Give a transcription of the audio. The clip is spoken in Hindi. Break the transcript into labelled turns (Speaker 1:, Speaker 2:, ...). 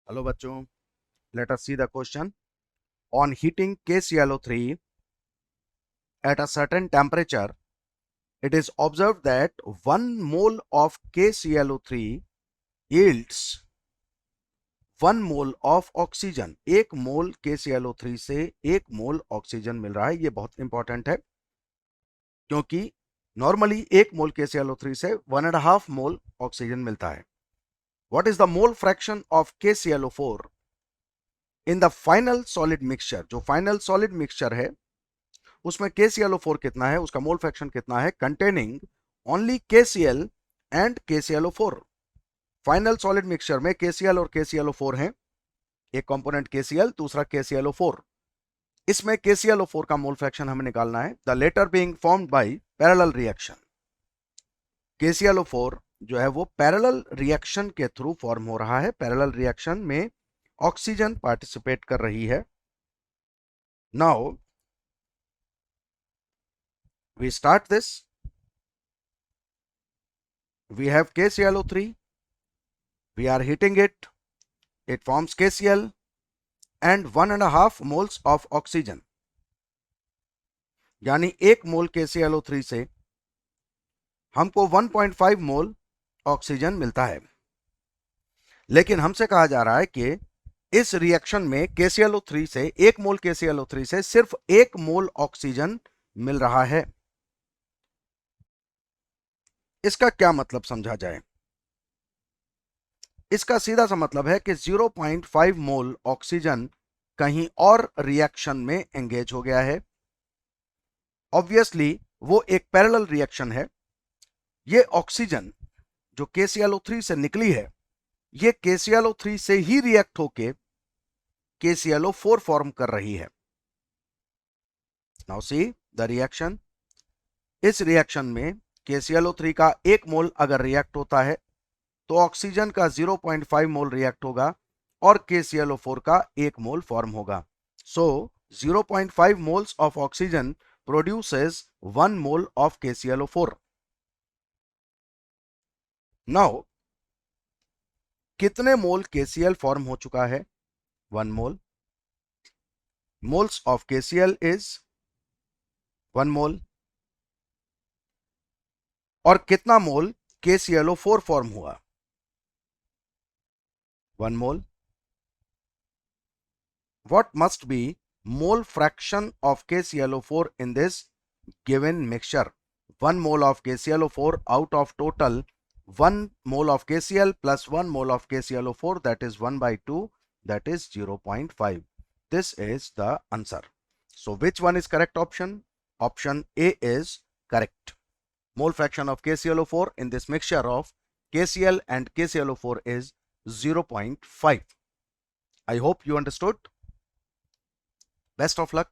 Speaker 1: Hello bachcho, let us see the question. On heating KClO3 at a certain temperature, it is observed that 1 mole of KClO3 yields 1 mole of oxygen. 1 mole KClO3 से 1 मोल ऑक्सीजन मिल रहा है। ये बहुत इंपॉर्टेंट है क्योंकि नॉर्मली 1 मोल KClO3 से 1.5 मोल ऑक्सीजन मिलता है। What is the mole fraction of KClO4 in the final solid mixture? जो फाइनल सॉलिड मिक्सचर है उसमें KClO4 कितना है, उसका मोल फ्रैक्शन कितना है, containing only KCl and KClO4। Final solid mixture में KCl और KClO4 हैं, एक कंपोनेंट KCl, दूसरा KClO4। इसमें KClO4 का मोल फ्रैक्शन हमें निकालना है। The latter being formed by parallel reaction. KClO4 जो है वो पैरेलल रिएक्शन के थ्रू फॉर्म हो रहा है। पैरेलल रिएक्शन में ऑक्सीजन पार्टिसिपेट कर रही है। Now we start this. We have KClO3, we are heating it, it forms KCl and 1.5 moles of oxygen, यानी 1 मोल KClO3 से हमको 1.5 मोल ऑक्सीजन मिलता है। लेकिन हमसे कहा जा रहा है कि इस रिएक्शन में KClO3 से 1 मोल KClO3 से सिर्फ 1 मोल ऑक्सीजन मिल रहा है। इसका क्या मतलब समझा जाए? इसका सीधा सा मतलब है कि 0.5 मोल ऑक्सीजन कहीं और रिएक्शन में एंगेज हो गया है। ऑब्वियसली वो एक पैरेलल रिएक्शन है। ये ऑक्सीजन जो KClO3 से निकली है, ये KClO3 से ही रिएक्ट होके KClO4 फॉर्म कर रही है। Now see the reaction. इस रिएक्शन में KClO3 का 1 मोल अगर रिएक्ट होता है तो ऑक्सीजन का 0.5 मोल रिएक्ट होगा और KClO4 का 1 मोल फॉर्म होगा। सो 0.5 moles of oxygen produces 1 mole of KClO4। Now कितने मोल KCl फॉर्म हो चुका है? 1 मोल। मोल्स ऑफ KCl इज 1 मोल। और कितना मोल KClO4 फॉर्म हुआ? 1 मोल। What must be mole fraction of KClO4 in this given mixture? 1 mole of KClO4 out of total 1 mole of KCl plus 1 mole of KClO4, that is 1/2, that is 0.5. This is the answer. So which one is correct option? Option A is correct. Mole fraction of KClO4 in this mixture of KCl and KClO4 is 0.5. I hope you understood. Best of luck.